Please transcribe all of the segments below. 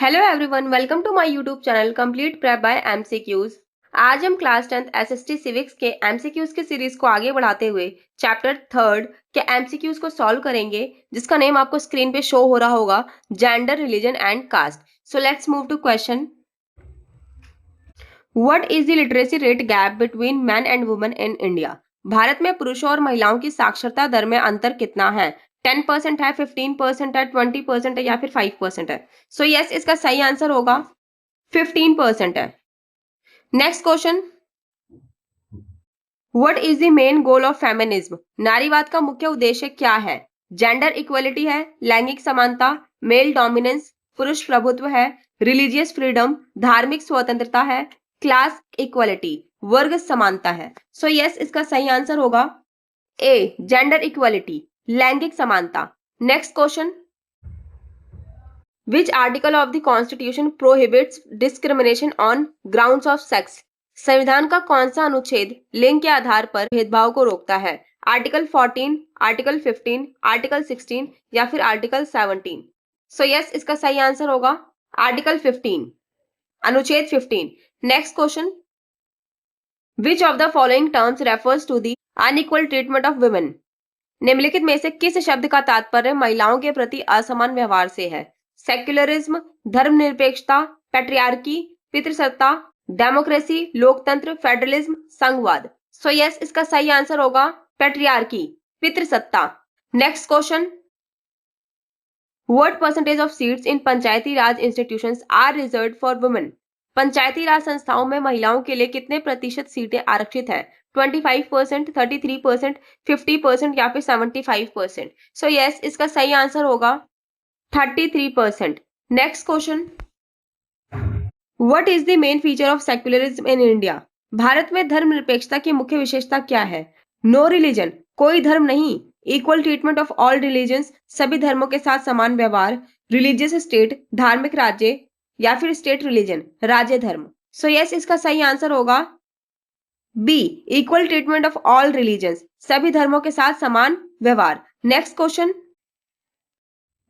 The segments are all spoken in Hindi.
Hello everyone, welcome to my YouTube channel complete prep by MCQs. आज हम क्लास 10th एसएसटी सिविक्स के एमसीक्यूज के सीरीज को आगे बढ़ाते हुए चैप्टर 3 के एमसीक्यूज को सॉल्व करेंगे, जिसका नेम आपको स्क्रीन पे शो हो रहा होगा, gender, religion and caste. So let's move to question. What is the literacy rate gap between man and women in India? Bharat में पुरुषों और महिलाओं की साक्षरता दर में अंतर कितना है? 10% है, 15% है, 20% है या फिर 5% है? सो यस, इसका सही आंसर होगा 15% है। Next question. What is the main goal of feminism? नारीवाद का मुख्य उद्देश्य क्या है? जेंडर इक्वलिटी है, लैंगिक समानता, मेल डोमिनेंस, पुरुष प्रभुत्व है, रिलीजियस फ्रीडम, धार्मिक स्वतंत्रता है, क्लास इक्वलिटी, वर्ग समानता है। सो यस, इसका सही आंसर होगा ए, जेंडर इक्वलिटी, लैंगिक समानता। Next question. Which article of the Constitution prohibits discrimination on grounds of sex? संविधान का कौन सा अनुच्छेद लिंग के आधार पर भेदभाव को रोकता है? आर्टिकल 14, आर्टिकल 15, आर्टिकल 16 या फिर आर्टिकल 17? सो यस, इसका सही आंसर होगा आर्टिकल 15, अनुच्छेद 15। Next question. Which of the following terms refers to the unequal treatment of women? निम्नलिखित में से किस शब्द का तात्पर्य महिलाओं के प्रति असमान व्यवहार से है? सेक्युलरिज्म, धर्मनिरपेक्षता, पैट्रियार्की, पितृसत्ता, डेमोक्रेसी, लोकतंत्र, फेडरलिज्म, संघवाद। सो यस, इसका सही आंसर होगा पैट्रियार्की, पितृसत्ता। Next question. What percentage of seats in Panchayati Raj institutions are reserved for women? Panchayati Raj संस्थाओं में महिलाओं के लिए कितने प्रतिशत सीटें आरक्षित हैं? 25%, 33%, 50% या फिर 75%? सो यस, इसका सही आंसर होगा 33%। Next question. What is the main feature of secularism in India? Bharat में धर्मनिरपेक्षता की मुख्य विशेषता क्या है? नो रिलीजन, कोई धर्म नहीं, equal treatment of all religions, सभी धर्मों के साथ समान व्यवहार, रिलीजियस स्टेट, धार्मिक राज्य या फिर स्टेट रिलीजन, राज्य धर्म। सो यस, इसका सही आंसर होगा B, equal treatment of all religions, सभी धर्मों के साथ समान व्यवहार। Next question.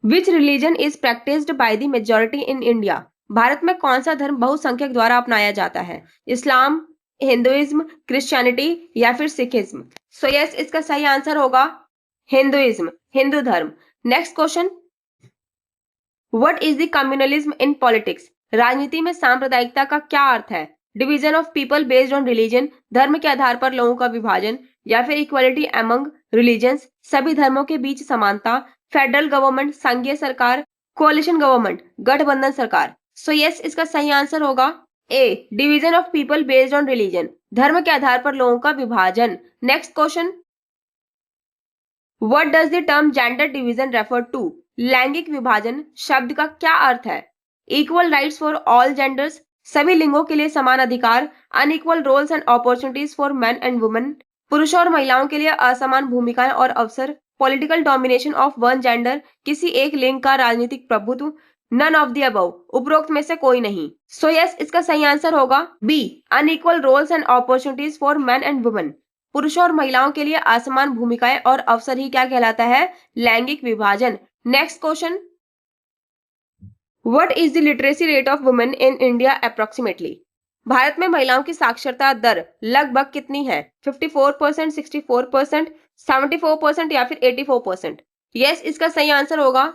Which religion is practised by the majority in India? Bharat में कौन सा धर्म बहुसंख्यक द्वारा अपनाया जाता है? इस्लाम, हिंदुइज्म, क्रिश्चियनिटी या फिर सिखिज्म? सो यस, इसका सही आंसर होगा हिंदुइज्म, हिंदू धर्म। Next question. What is the communalism in politics? राजनीति में सांप्रदायिकता का क्या अर्थ है? Division of people based on religion, धर्म के आधार पर लोगों का विभाजन, या फिर इक्वलिटी अमंग रिलीजन्स, सभी धर्मों के बीच समानता, फेडरल गवर्नमेंट, संघीय सरकार, कोalition गवर्नमेंट, गठबंधन सरकार। सो यस, इसका सही आंसर होगा A, division of people based on religion, धर्म के आधार पर लोगों का विभाजन। Next question. What does the term gender division refer to? लैंगिक विभाजन शब्द का क्या अर्थ है? Equal rights for all genders, सभी लिंगों के लिए समान अधिकार, unequal roles and opportunities for man and women, पुरुषों और महिलाओं के लिए असमान भूमिकाएं और अवसर, political domination of one gender, किसी एक लिंग का राजनीतिक प्रभुत्व, नन ऑफ द अबव, उपरोक्त में से कोई नहीं। सो यस, इसका सही आंसर होगा B, unequal roles and opportunities for man and women, पुरुषों और महिलाओं के लिए असमान भूमिकाएं और अवसर ही क्या कहलाता है? लैंगिक विभाजन। Next question. What is the literacy rate of women in India approximately? Bharat में महिलाओं की साक्षरता दर लगभग कितनी है? 54%, 64%, 74% या फिर 84%? यस, इसका सही आंसर होगा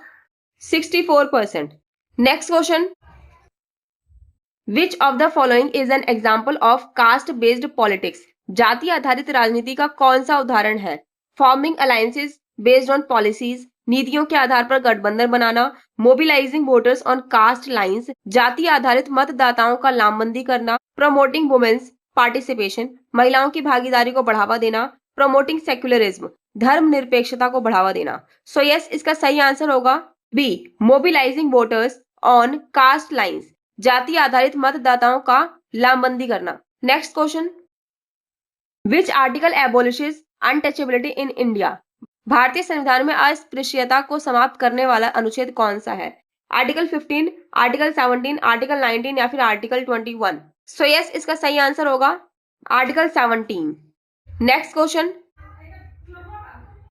64%। Next question. Which of the following is an example of caste based politics? जाति आधारित राजनीति का कौन सा उदाहरण है? Forming alliances based on policies, नीतियों के आधार पर गठबंधन बनाना, mobilizing voters on caste lines, जाति आधारित मतदाताओं का लामबंदी करना, प्रमोटिंग वुमेन्स पार्टिसिपेशन, महिलाओं की भागीदारी को बढ़ावा देना, प्रमोटिंग सेक्युलरिज्म, धर्म निरपेक्षता को बढ़ावा देना। सो यस, इसका सही आंसर होगा B, mobilizing voters on caste lines, जाति आधारित मतदाताओं का लामबंदी करना। Next question. Which article abolishes untouchability in India? भारतीय संविधान में अस्पृश्यता को समाप्त करने वाला अनुच्छेद कौन सा है? आर्टिकल 15, आर्टिकल 17, आर्टिकल 19 या फिर आर्टिकल 21? सो यस, इसका सही आंसर होगा article 17। Next question.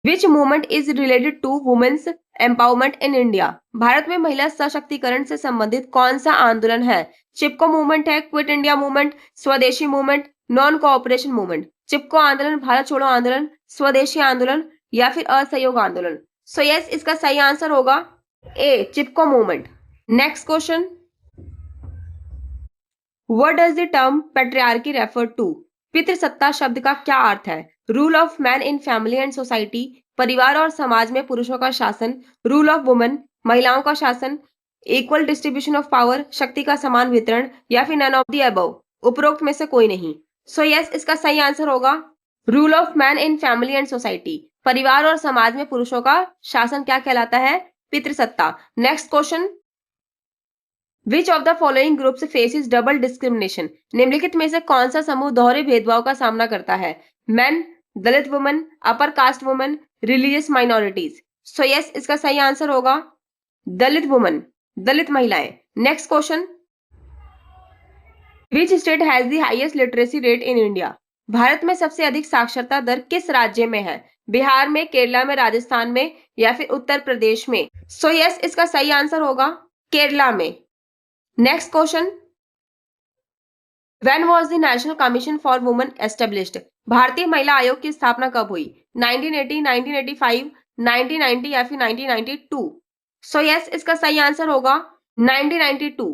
Which movement is related to women's empowerment in India? Bharat में महिला सशक्तिकरण से संबंधित कौन सा आंदोलन है? चिपको मूवमेंट है, quit India movement, Swadeshi movement, non cooperation movement. Chipko आंदोलन, भारत छोड़ो आंदोलन, स्वदेशी आंदोलन या फिर असहयोग आंदोलन। सो यस, इसका सही आंसर होगा A, Chipko movement. Next question, what does the term patriarchy refer to? पितृसत्ता शब्द का क्या अर्थ है? Rule of man in family and society, परिवार और समाज में पुरुषों का शासन, रूल ऑफ वुमेन, महिलाओं का शासन, इक्वल डिस्ट्रीब्यूशन ऑफ पावर, शक्ति का समान वितरण या फिर नन ऑफ द अबव, उपरोक्त में से कोई नहीं। सो यस, इसका सही आंसर होगा rule of man in family and society, परिवार और समाज में पुरुषों का शासन क्या कहलाता है? पितृसत्ता। Next question, which of the following groups faces double discrimination? निम्नलिखित में से कौन सा समूह दोहरे भेदभाव का सामना करता है? Men, Dalit women, upper caste women, religious minorities. So yes, इसका सही आंसर होगा दलित वुमेन, दलित महिलाएं। Next question, which state has the highest literacy rate in India? Bharat में सबसे अधिक साक्षरता दर किस राज्य में है? बिहार में, केरला में, राजस्थान में या फिर उत्तर प्रदेश में? सो यस, इसका सही आंसर होगा केरला में। Next question, when was the national commission for women established? भारतीय महिला आयोग की स्थापना कब हुई? 1980, 1985, 1990 या फिर 1992? सो यस, इसका सही आंसर होगा 1992।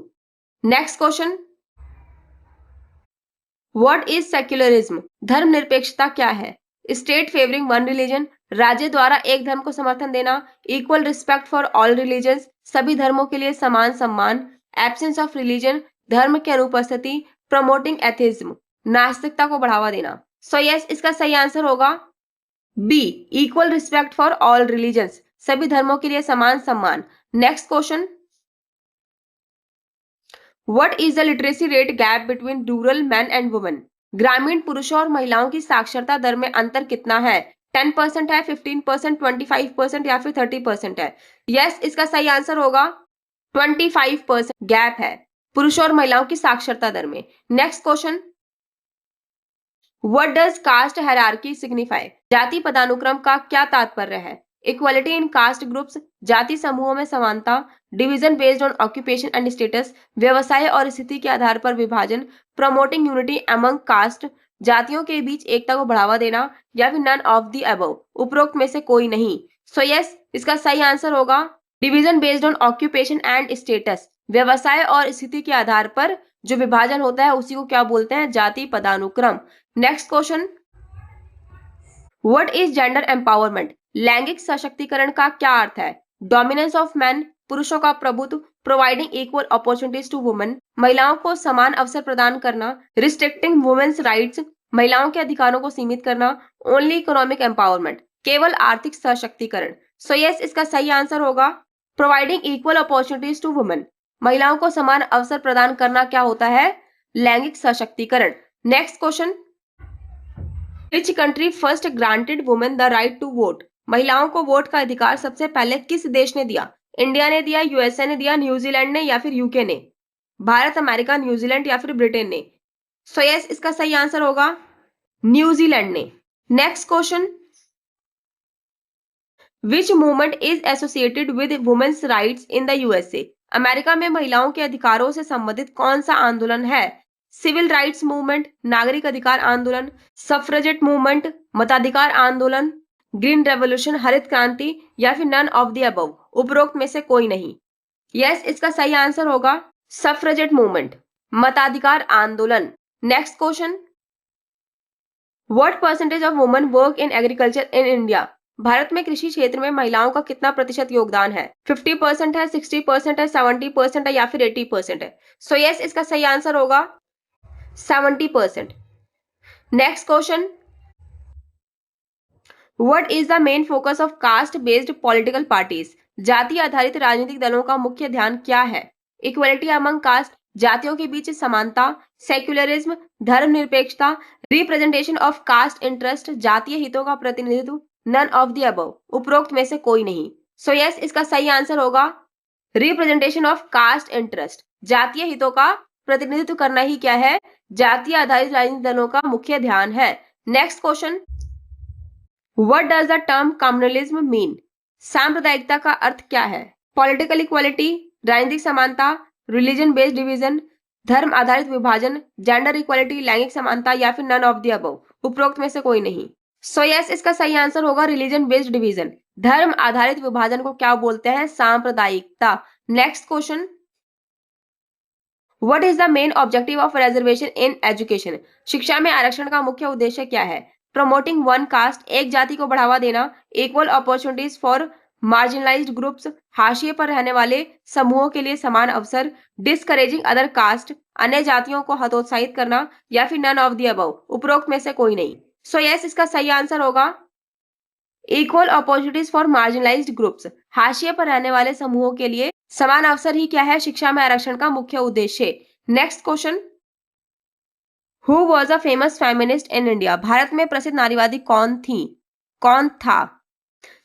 Next question, what is secularism? धर्मनिरपेक्षता क्या है? स्टेट फेवरिंग वन रिलीजन, राज्य द्वारा एक धर्म को समर्थन देना, equal respect for all religions, सभी धर्मों के लिए समान सम्मान, एब्सेंस ऑफ रिलीजन, धर्म की अनुपस्थिति, प्रमोटिंग एथिज्म, नास्तिकता को बढ़ावा देना। सो यस, इसका सही आंसर होगा B, equal respect for all religions, सभी धर्मों के लिए समान सम्मान। Next question, what is the literacy rate gap between rural man and women? ग्रामीण पुरुषों और महिलाओं की साक्षरता दर में अंतर कितना है? 10% है, 15%, 25% या फिर 30% है? यस, इसका सही आंसर होगा 25% गैप है पुरुषों और महिलाओं की साक्षरता दर में। Next question, what does caste hierarchy signify? जाति पदानुक्रम का क्या तात्पर्य है? इक्वालिटी इन कास्ट ग्रुप्स, जाति समूहों में समानता, division based on occupation and status, व्यवसाय और स्थिति के आधार पर विभाजन, प्रमोटिंग यूनिटी अमंग कास्ट, जातियों के बीच एकता को बढ़ावा देना या फिर नन ऑफ द अबव, उपरोक्त में से कोई नहीं। सो यस, इसका सही आंसर होगा division based on occupation and status, व्यवसाय और स्थिति के आधार पर जो विभाजन होता है उसी को क्या बोलते हैं? जाति पदानुक्रम। Next question, what is gender empowerment? लैंगिक सशक्तिकरण का क्या अर्थ है? डोमिनेंस ऑफ मैन, पुरुषों का प्रभुत्व, providing equal opportunities to women, महिलाओं को समान अवसर प्रदान करना, रिस्ट्रिक्टिंग वुमेन्स राइट्स, महिलाओं के अधिकारों को सीमित करना, ओनली इकोनॉमिक एम्पावरमेंट, केवल आर्थिक सशक्तिकरण। सो यस, इसका सही आंसर होगा providing equal opportunities to women, महिलाओं को समान अवसर प्रदान करना क्या होता है? लैंगिक सशक्तिकरण। Next question, which country first granted women the right to vote? महिलाओं को वोट का अधिकार सबसे पहले किस देश ने दिया? इंडिया ने दिया, यूएसए ने दिया, न्यूजीलैंड ने या फिर यूके ने? भारत, अमेरिका, न्यूजीलैंड या फिर ब्रिटेन ने? सो यस, इसका सही आंसर होगा न्यूजीलैंड ने। Next question, which movement is associated with women's rights in the USA? America में महिलाओं के अधिकारों से संबंधित कौन सा आंदोलन है? सिविल राइट्स मूवमेंट, नागरिक अधिकार आंदोलन, सफ्रेजेट मूवमेंट, मताधिकार आंदोलन, ग्रीन रेवोल्यूशन, हरित क्रांति या फिर नन ऑफ द अबव, उपरोक्त में से कोई नहीं। यस, इसका सही आंसर होगा सफ्रेजेट मूवमेंट, मताधिकार आंदोलन। Next question, what percentage of women work in agriculture in India? Bharat में कृषि क्षेत्र में महिलाओं का कितना प्रतिशत योगदान है? 50% है, 60% है, 70% है या फिर 80% है? सो यस, इसका सही आंसर होगा 70%। Next question, what is the main focus of caste based political parties? जाति आधारित राजनीतिक दलों का मुख्य ध्यान क्या है? इक्वलिटी अमंग कास्ट, जातियों के बीच समानता, सेक्युलरिज्म, धर्मनिरपेक्षता, रिप्रेजेंटेशन ऑफ कास्ट इंटरेस्ट, जातीय हितों का प्रतिनिधित्व, नन ऑफ द अबव, उपरोक्त में से कोई नहीं। सो यस, इसका सही आंसर होगा रिप्रेजेंटेशन ऑफ कास्ट इंटरेस्ट, जातीय हितों का प्रतिनिधित्व करना ही क्या है? जातीय आधारित राजनीतिक दलों का मुख्य ध्यान है। Next question, what does the term communalism mean? सांप्रदायिकता का अर्थ क्या है? पॉलिटिकल इक्वालिटी, राजनीतिक समानता, रिलीजन बेस्ड डिवीजन, धर्म आधारित विभाजन, जेंडर इक्वालिटी, लैंगिक समानता या फिर नन ऑफ द अबव, उपरोक्त में से कोई नहीं। सो यस, इसका सही आंसर होगा रिलीजन बेस्ड डिवीजन। धर्म आधारित विभाजन को क्या बोलते हैं? सांप्रदायिकता। Next question, what is the main objective of reservation in education? शिक्षा में आरक्षण का मुख्य उद्देश्य क्या है? प्रमोटिंग वन कास्ट, एक जाति को बढ़ावा देना, equal opportunities for marginalised groups, हाशिए पर रहने वाले समूहों के लिए समान अवसर, डिस्करेजिंग अदर कास्ट, अन्य जातियों को हतोत्साहित करना या फिर नन ऑफ द अबव, उपरोक्त में से कोई नहीं। सो यस, इसका सही आंसर होगा equal opportunities for marginalised groups, हाशिए पर रहने वाले समूहों के लिए समान अवसर ही क्या है? शिक्षा में आरक्षण का मुख्य उद्देश्य। Next question, who was a famous feminist in India? Bharat में प्रसिद्ध नारीवादी कौन थी? कौन था?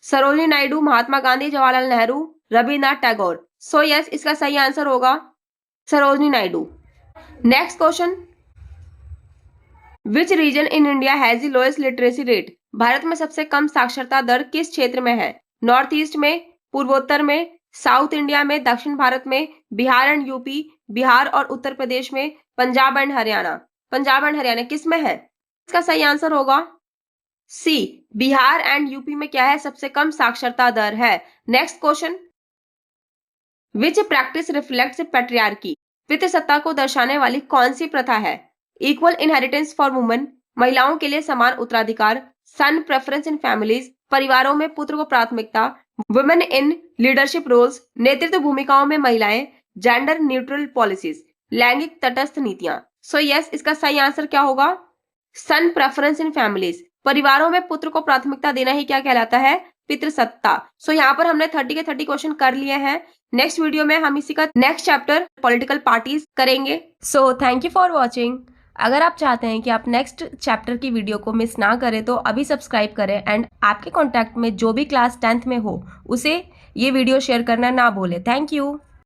सरोजिनी नायडू, महात्मा गांधी, जवाहरलाल नेहरू, रविन्द्रनाथ टैगोर। सो यस, इसका सही आंसर होगा Sarojini Naidu. Next question, which region in India has the lowest literacy rate? Bharat में सबसे कम साक्षरता दर किस क्षेत्र में है? नॉर्थ ईस्ट में, पूर्वोत्तर में, साउथ इंडिया में, दक्षिण भारत में, बिहार एंड यूपी, बिहार और उत्तर प्रदेश में, पंजाब एंड हरियाणा। पंजाब एंड हरियाणा किस में है? इसका सही आंसर होगा सी, बिहार एंड यूपी में क्या है? सबसे कम साक्षरता दर है। नेक्स्ट क्वेश्चन, विच प्रैक्टिस रिफ्लेक्ट्स पैट्रियार्की? पितृसत्ता को दर्शाने वाली कौन सी प्रथा है? इक्वल इनहेरिटेंस फॉर वुमेन, महिलाओं के लिए समान उत्तराधिकार, सन प्रेफरेंस इन फैमिलीज, परिवारों में पुत्र को प्राथमिकता, वुमेन इन लीडरशिप रोल्स, नेतृत्व भूमिकाओं में महिलाएं, जेंडर न्यूट्रल पॉलिसीज, लैंगिक तटस्थ नीतियां। सो यस, इसका सही आंसर क्या होगा? सन प्रेफरेंस इन फैमिलीज, परिवारों में पुत्र को प्राथमिकता देना ही क्या कहलाता है? पितृसत्ता। सो यहाँ पर हमने 30 के 30 क्वेश्चन कर लिए हैं। नेक्स्ट वीडियो में हम इसी का नेक्स्ट चैप्टर पॉलिटिकल पार्टीज करेंगे। So thank you for watching. अगर आप चाहते हैं कि आप नेक्स्ट चैप्टर की वीडियो को मिस ना करें तो अभी सब्सक्राइब करें एंड आपके कॉन्टैक्ट में जो भी क्लास 10th में हो उसे ये वीडियो शेयर करना ना भूलें। Thank you.